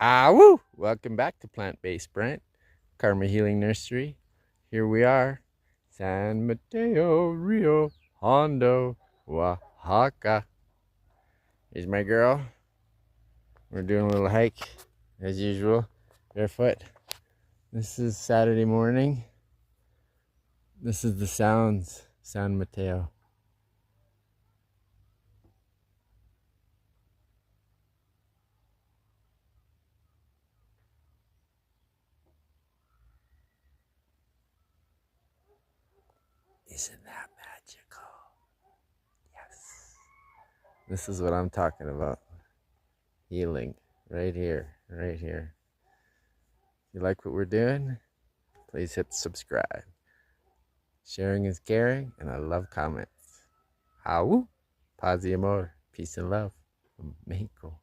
Woo! Welcome back to Plant-Based Brent, Karma Healing Nursery. Here we are, San Mateo, Rio, Hondo, Oaxaca. Here's my girl. We're doing a little hike, as usual, barefoot. This is Saturday morning. This is the sounds, San Mateo. Isn't that magical? Yes. This is what I'm talking about. Healing. Right here. Right here. If you like what we're doing, please hit subscribe. Sharing is caring, and I love comments. Paz y amor. Peace and love from Mexico.